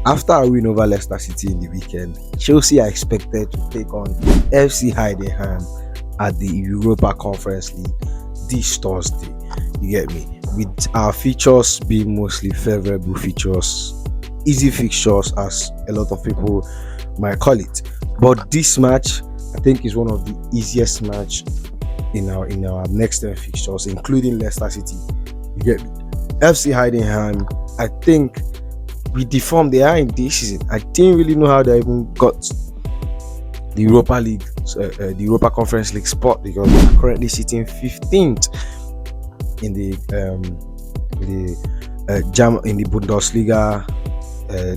After a win over Leicester City in the weekend, Chelsea are expected to take on FC Heidenheim at the Europa Conference League this Thursday. You get me? With our features being mostly favorable features, easy fixtures as a lot of people might call it. But this match, I think, is one of the easiest match in our next 10 fixtures, including Leicester City. You get me? FC Heidenheim, I think with the form they are in this season, I didn't really know how they even got the Europa League, the Europa Conference League spot, because they are currently sitting 15th in the in the Bundesliga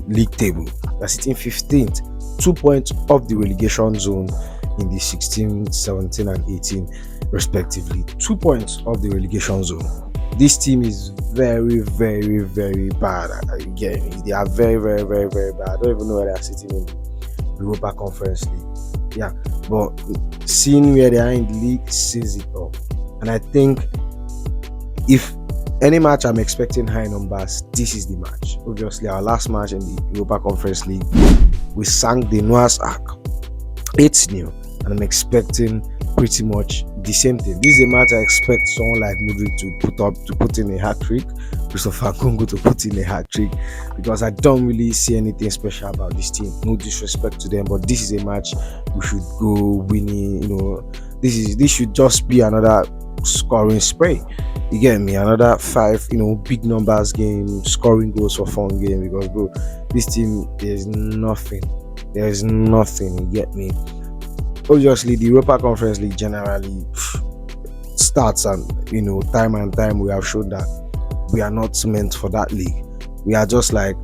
league table. They're sitting 15th, 2 points off the relegation zone in the 16, 17, and 18 respectively. 2 points off the relegation zone. This team is very, very, very bad. Again, they are very, very, very, very bad. I don't even know where they are sitting in the Europa Conference League. Yeah, but seeing where they are in the league says it all. And I think if any match I'm expecting high numbers, this is the match. Obviously, our last match in the Europa Conference League, we sank the Noah's Ark 8-0, and I'm expecting pretty much the same thing. This is a match I expect someone like Mudryk to put in a hat trick, Christopher Nkunku to put in a hat trick, because I don't really see anything special about this team. No disrespect to them, but this is a match we should go winning. This should just be another scoring spree. You get me? Another 5, big numbers game, scoring goals for fun game, because bro, this team, there's nothing. You get me? Obviously, the Europa Conference League generally starts, and time and time we have shown that we are not meant for that league. We are just like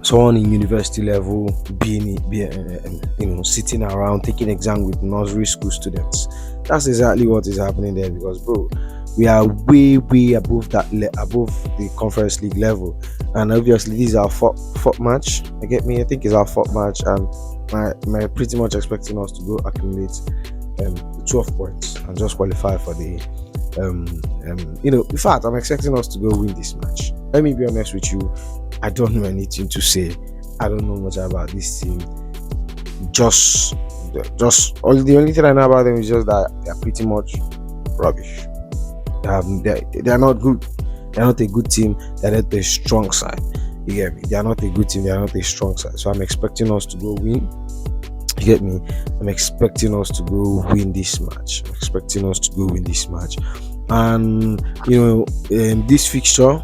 someone in university level being sitting around taking exam with nursery school students. That's exactly what is happening there, because bro, we are way above above the Conference League level. And obviously this is our fourth match. I think it's our fourth match, and my pretty much expecting us to go accumulate 12 points and just qualify for the in fact, I'm expecting us to go win this match. Let me be honest with you, I don't know anything to say. I don't know much about this team. The only thing I know about them is just that they're pretty much rubbish. They're not good. They're not a good team. They're not a strong side. You get me? They are not a good team. They are not a strong side. So I'm expecting us to go win. You get me? I'm expecting us to go win this match. And this fixture,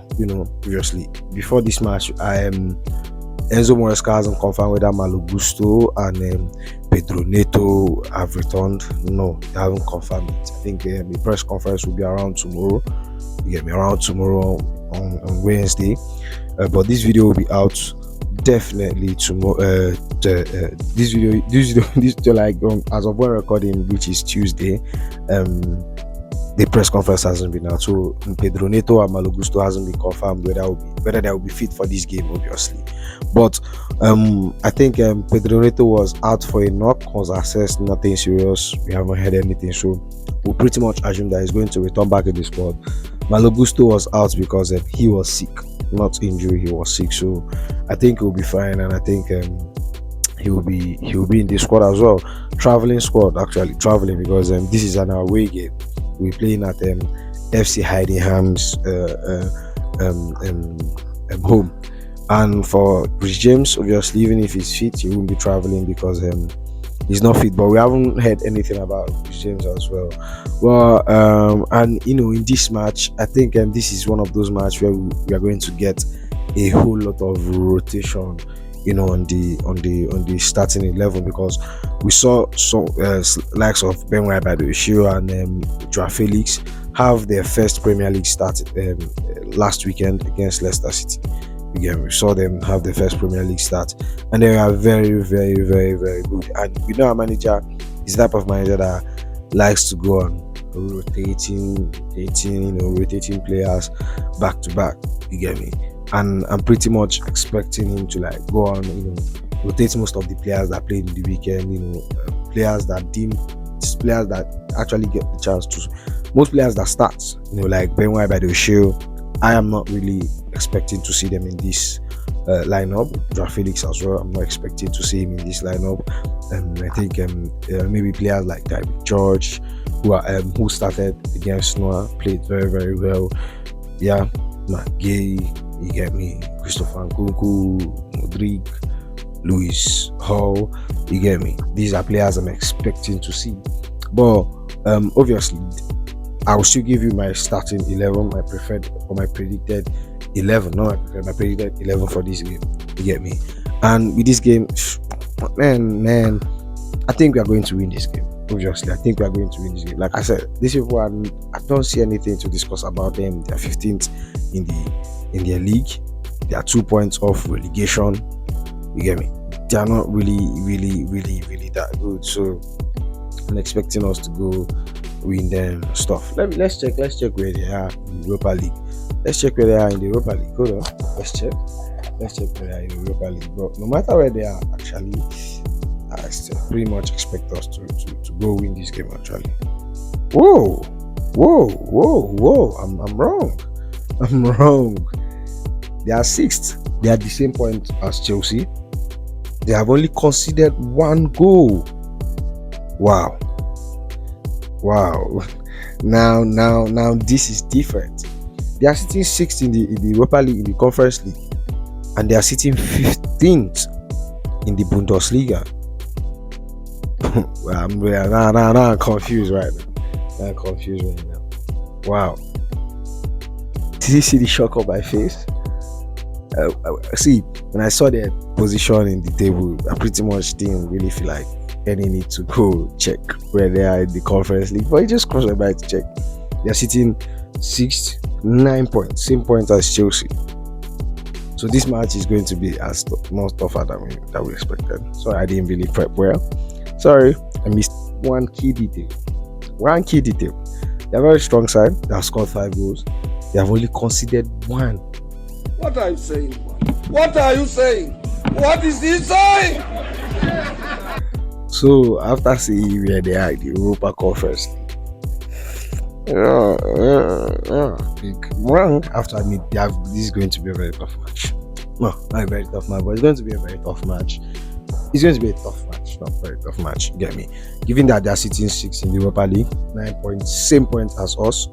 previously before this match, Enzo Maresca hasn't confirmed whether Malo Gusto and Pedro Neto have returned. No, they haven't confirmed it. I think the press conference will be around tomorrow. You get me? Around tomorrow on Wednesday. But this video will be out definitely tomorrow. This video, like as of when recording, which is Tuesday, the press conference hasn't been out. So Pedro Neto and Malo Gusto hasn't been confirmed whether they will be fit for this game, obviously. But I think Pedro Neto was out for a knock, was assessed, nothing serious. We haven't heard anything, so we'll pretty much assume that he's going to return back in the squad. Malo Gusto was out because he was sick, not injury. He was sick, so I think he'll be fine, and I think he will be in the squad as well. Traveling because this is an away game. We're playing at FC Heidenheim's home. And for Rich James, obviously, even if he's fit, he won't be traveling because he's not fit. But we haven't heard anything about Rich James as well. Well, and in this match, I think this is one of those matches where we are going to get a whole lot of rotation, on the starting 11, because we saw some likes of Ben White and Joao Felix have their first Premier League start last weekend against Leicester City. Again, we saw them have the first Premier League start, and they are very, very, very, very good. And we know our manager is the type of manager that likes to go on rotating players back to back. You get me? And I'm pretty much expecting him to go on, rotate most of the players that played in the weekend. Players that actually get the chance to. Most players that start, like Ben White by the show, I am not really expecting to see them in this lineup. Joao Felix as well. I'm not expecting to see him in this lineup. I think maybe players like David George, who started against Noah, played very very well. Yeah, McGay, you get me. Christopher Nkunku, Modric, Lewis Hall, you get me. These are players I'm expecting to see. But obviously, I will still give you my starting 11, my preferred or my predicted 11. No, my predicted 11 for this game. You get me? And with this game, man, I think we are going to win this game. Obviously, I think we are going to win this game. Like I said, these people I don't see anything to discuss about them. They are 15th in their league. They are 2 points off relegation. You get me? They are not really that good. So I'm expecting us to go win them stuff. Let's check where they are in the Europa League. Let's check where they are in the Europa League. Hold on. Let's check where they are in the Europa League. But no matter where they are, actually, I still pretty much expect us to go win this game. Actually. Whoa. I'm wrong. They are 6th. They are the same point as Chelsea. They have only conceded 1 goal. Wow. Now this is different. They are sitting 6th in the Europa League, in the Conference League, and they are sitting 15th in the Bundesliga. Well, I'm confused right now. Wow. Did you see the shock on my face? See, when I saw their position in the table, I pretty much didn't really feel like any need to go check where they are in the Conference League, but it just crossed my mind to check. They're sitting 6th, 9 points, same point as Chelsea. So this match is going to be more tougher than we expected. So I didn't really prep well. Sorry, I missed one key detail. They're a very strong side. They have scored 5 goals. They have only conceded 1. What are you saying? What is he saying? So after seeing where they are in the Europa Conference, big wrong. After I admit, this is going to be a very tough match. No, not a very tough match, but it's going to be a very tough match. It's going to be a tough match, not a very tough match. You get me? Given that they are sitting 6th in the Europa League, 9 points, same point as us.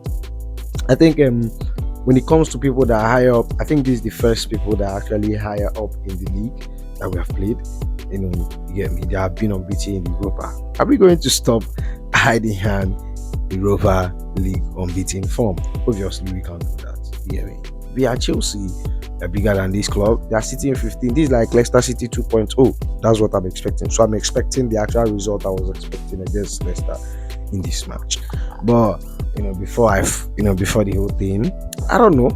I think when it comes to people that are higher up, I think this is the first people that are actually higher up in the league that we have played. You get me? They have been unbeaten in the Europa. Are we going to stop Heidenheim Europa League unbeaten form? Obviously, we can't do that. You get me? We are Chelsea. They're bigger than this club. They are sitting 15. This is like Leicester City 2.0. That's what I'm expecting. So I'm expecting the actual result I was expecting against Leicester in this match. But before the whole thing, I don't know.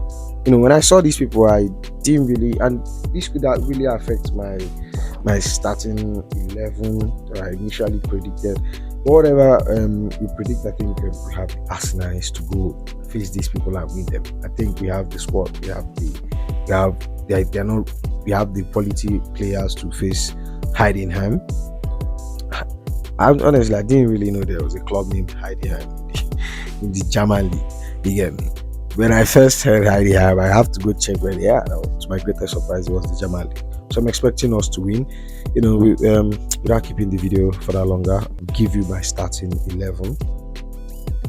When I saw these people, I didn't really, and this could really affect my starting 11 that I initially predicted. But whatever we predict, I think we have the Arsenal to go face these people and win them. I think we have the squad. We have the quality players to face Heidenheim. I didn't really know there was a club named Heidenheim in the German league. You get me? When I first heard Heidenheim, I have to go check where they are. To my greatest surprise, it was the German league. So I'm expecting us to win. Without keeping the video for that longer, I'll give you my starting 11.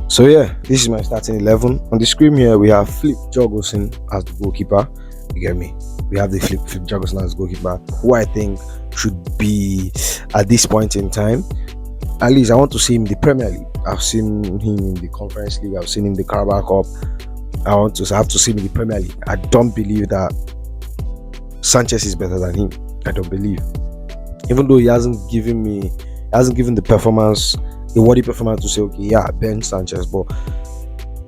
So yeah, this is my starting 11. On the screen here, we have Flip Jorgensen as the goalkeeper. You get me? We have the Flip Jorgensen as the goalkeeper, who I think should be, at this point in time, at least I want to see him in the Premier League. I've seen him in the Conference League. I've seen him in the Carabao Cup. I have to see him in the Premier League. I don't believe that Sanchez is better than him. I don't believe. Even though he hasn't given the performance, a worthy performance to say, okay, yeah, Ben Sanchez. But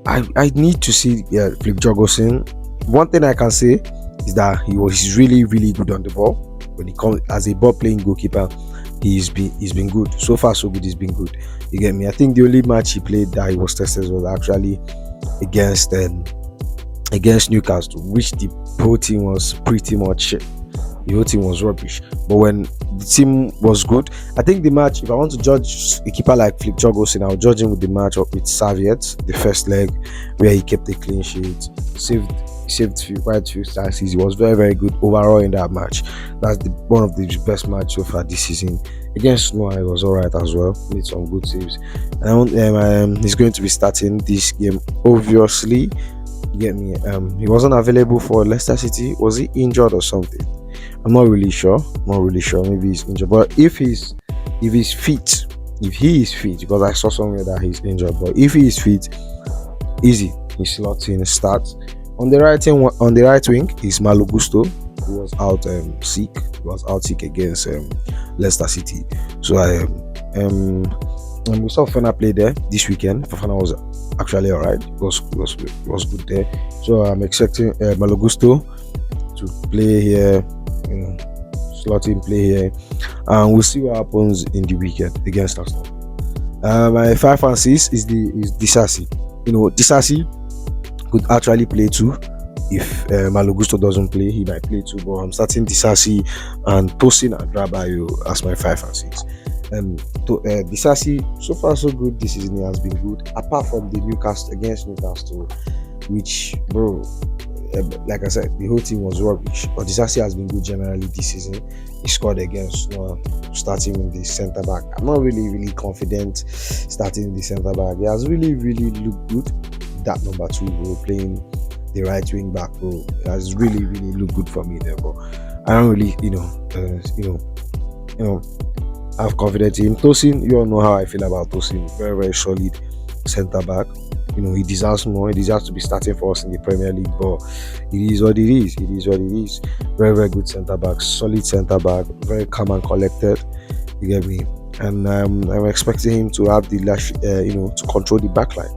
I need to see Flip Jorgensen. One thing I can say is that he's really, really good on the ball. When he comes as a ball playing goalkeeper, he's been good. So far, so good. He's been good. You get me? I think the only match he played that he was tested was actually against Newcastle, which the whole team was pretty much shit. The whole team was rubbish. But when the team was good, I think the match, if I want to judge a keeper like Flip Jorgensen, I'll judge him with the match with Saviet, the first leg, where he kept a clean sheet, saved quite few chances. He was very very good overall in that match. That's one of the best match so far this season. Against Noah, he was alright as well. Made some good saves. And he's going to be starting this game. Obviously, you get me. He wasn't available for Leicester City. Was he injured or something? I'm not really sure. Not really sure. Maybe he's injured. But if he's fit, if he is fit, because I saw somewhere that he's injured, but if he is fit, easy. He slots in, starts. On the right wing is Malo Gusto, who was out sick. He was out sick against Leicester City. So we saw Fana play there this weekend. Fana was actually alright. It was good there. So I'm expecting Malo Gusto to play here. Slot in, play here, and we'll see what happens in the weekend against Arsenal. My 5 and 6 is Disasi. Disasi could actually play too. If Malo Gusto doesn't play, he might play too. But I'm starting Disasi and Tosin and Rabayo as my 5 and 6. Disasi, so far so good this season. He has been good, apart from the Newcastle, which, bro, like I said, the whole team was rubbish. But Disasi has been good generally this season. He scored against starting in the centre back. I'm not really confident starting in the centre back. He has really looked good. That number 2 role, playing the right wing back role, has really looked good for me there. But I don't really, have confidence in him. Tosin, you all know how I feel about Tosin. Very very solid centre back. He deserves more. He deserves to be starting for us in the Premier League, but it is what it is. It is what it is. Very, very good centre back, solid centre back, very calm and collected. You get me? And I'm expecting him to have the to control the back line.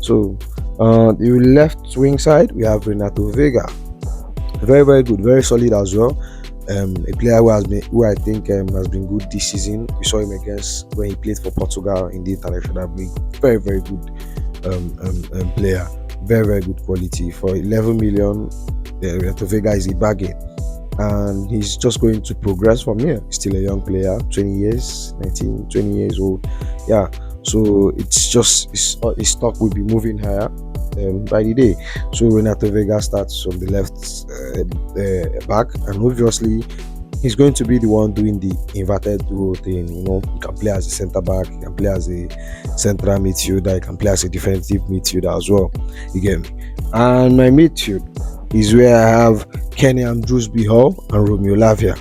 So, the left wing side, we have Renato Vega. Very, very good, very solid as well. A player who I think has been good this season. We saw him when he played for Portugal in the international league. Very, very good. Player, very very good quality. For 11 million, Renato Vega is a bargain, and he's just going to progress from here. He's still a young player, 20 years old. Yeah, so it's just his stock will be moving higher by the day. So Renato Vega starts on the left back, and obviously he's going to be the one doing the inverted role thing. He can play as a centre back, he can play as a central midfielder, he can play as a defensive midfielder as well. You get me? And my midfield is where I have Kenny Andrewsby Hall and Romeo Lavia.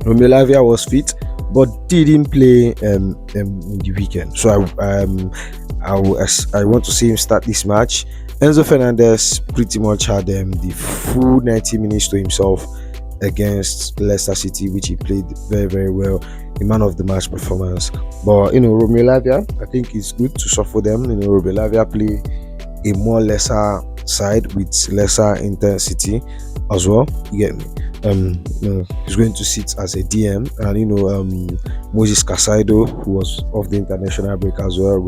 Romeo Lavia was fit but didn't play in the weekend. So I want to see him start this match. Enzo Fernandez pretty much had the full 90 minutes to himself against Leicester City, which he played very very well. The man of the match performance. But Romeo Lavia, I think it's good to suffer them. Romeo Lavia play a more lesser side with lesser intensity as well. You get me? He's going to sit as a DM, and Moses Casado, who was off the international break as well,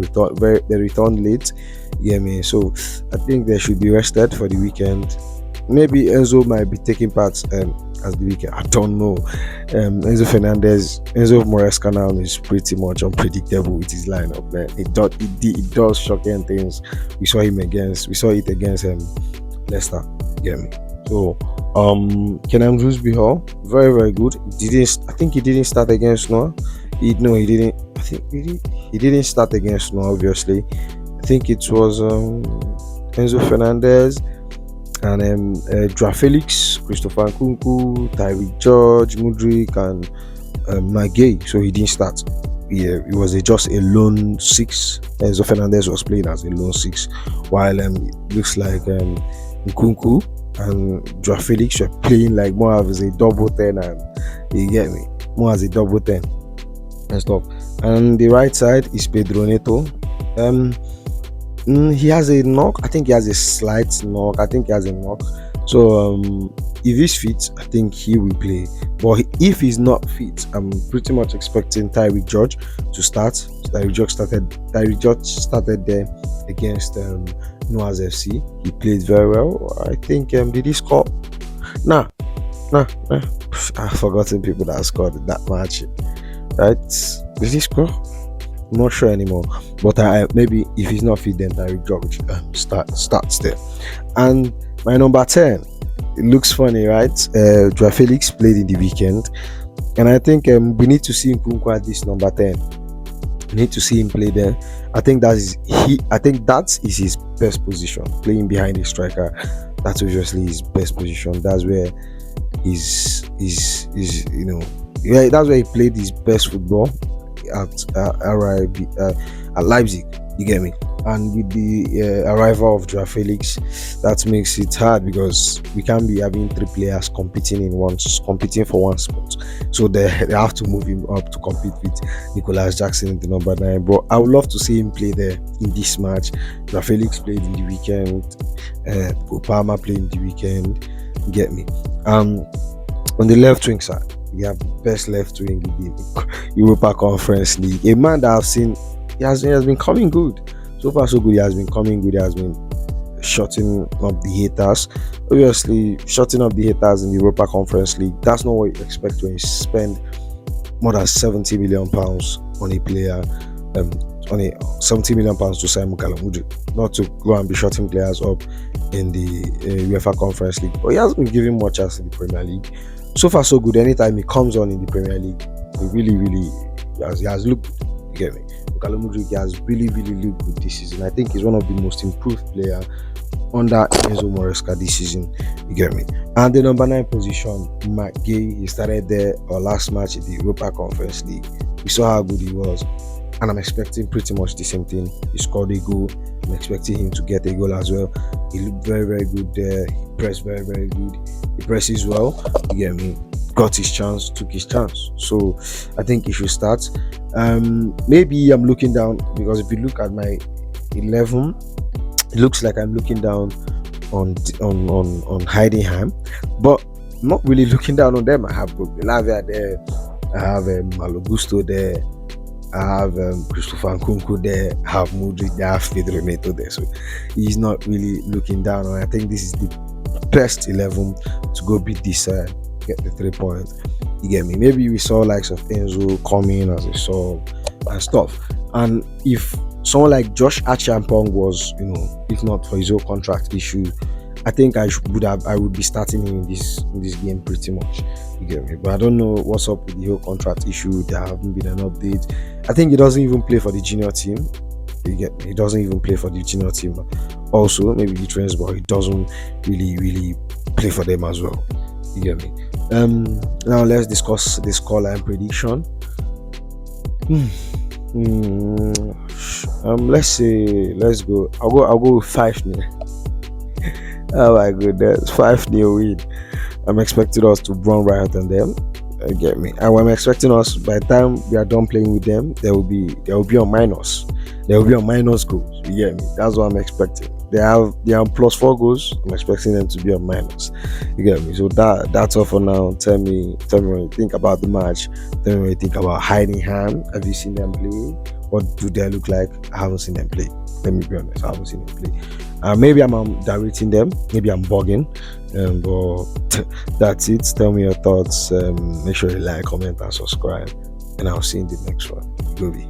they returned late. You get me? So I think they should be rested for the weekend. Maybe Enzo might be taking part as the weekend. I don't know. Enzo Maresca now is pretty much unpredictable with his lineup, man. It does shocking things. We saw it against Leicester. Get me? So Kenan Drewsby Hall, very very good. I think he didn't start against Noah. He didn't. I think he didn't start against Noah. Obviously, I think it was Enzo Fernandez and Joao Felix, Christopher Nkunku, Tyreek George, Mudryk, and Maguire. So he didn't start. Yeah, it was just a lone 6. Enzo Fernandez was playing as a lone 6, while it looks like Nkunku and Joao Felix were playing like more as a double 10, and you get me, more as a double 10 and stuff. And the right side is Pedro Neto. He has a knock. I think he has a slight knock. So if he's fit, I think he will play. But if he's not fit, I'm pretty much expecting Tyreek George to start. Tyreek George started there against Noah's FC. He played very well. I think did he score? Nah. I've forgotten people that scored in that match. Right? Did he score? I'm not sure anymore. But maybe if he's not fit, then Tyreek George starts there. And My number 10. It looks funny, right? Joao Felix played in the weekend, and I think we need to see Nkunku at this number 10. We need to see him play there. I think that is he. I think that is his best position, playing behind the striker. That's obviously his best position. That's where he's yeah, that's where he played his best football at RIB, at Leipzig. You get me? And with the arrival of Joao Felix, that makes it hard because we can't be having three players competing for one spot. So they have to move him up to compete with Nicolas Jackson in the number 9. But I would love to see him play there in this match. Joao Felix played in the weekend. Obama played in the weekend. You get me? On the left wing side, we have the best left wing in the Europa Conference League. A man that I've seen, he has been coming good. So far, so good. He has been coming good. He has been shutting up the haters. Obviously, shutting up the haters in the Europa Conference League, that's not what you expect when you spend more than £70 million on a player. On a £70 million to sign Mukalamudu, not to go and be shutting players up in the UEFA Conference League. But he hasn't been given much chance in the Premier League. So far, so good. Anytime he comes on in the Premier League, he really has looked good. You get me? Mukalamudu has really looked good this season. I think he's one of the most improved players under Enzo Maresca this season. You get me? And the number 9 position, Mark Gay, he started there our last match in the Europa Conference League. We saw how good he was. And I'm expecting pretty much the same thing. He scored a goal. I'm expecting him to get a goal as well. He looked very good there. He pressed very good. He presses well. You get me? Got his chance, took his chance. So I think he should start. Maybe I'm looking down because if you look at my 11, it looks like I'm looking down on Heidenheim, but I'm not really looking down on them. I have Lavia there. I have Malo Gusto there. I have Christopher Nkunku there, I have Modric there, I have Pedro Neto there. So he's not really looking down. And I think this is the best 11 to go beat this get the 3 points. You get me? Maybe we saw likes of Enzo coming as a sub and stuff. And if someone like Josh Achampong was, if not for his own contract issue, I think I would be starting him in this game pretty much. You get me? But I don't know what's up with the whole contract issue. There haven't been an update. I think he doesn't even play for the junior team. You get me? He doesn't even play for the junior team. Also, maybe he trains, but he doesn't really play for them as well. You get me? Now let's discuss the scoreline prediction. Let's go. I'll go with 5-0. Oh my goodness, 5-0 win. I'm expecting us to run right on them. You get me? And I'm expecting us, by the time we are done playing with them, they will be on minus. They will be on minus goals. You get me? That's what I'm expecting. They are on +4 goals. I'm expecting them to be on minus. You get me? So that's all for now. Tell me when you think about the match. Tell me when you think about Heidenheim. Have you seen them play? What do they look like? I haven't seen them play. Let me be honest, I haven't seen them play. Maybe I'm directing them. Maybe I'm bugging. But that's it. Tell me your thoughts. Make sure you like, comment, and subscribe. And I'll see you in the next one. Goodbye.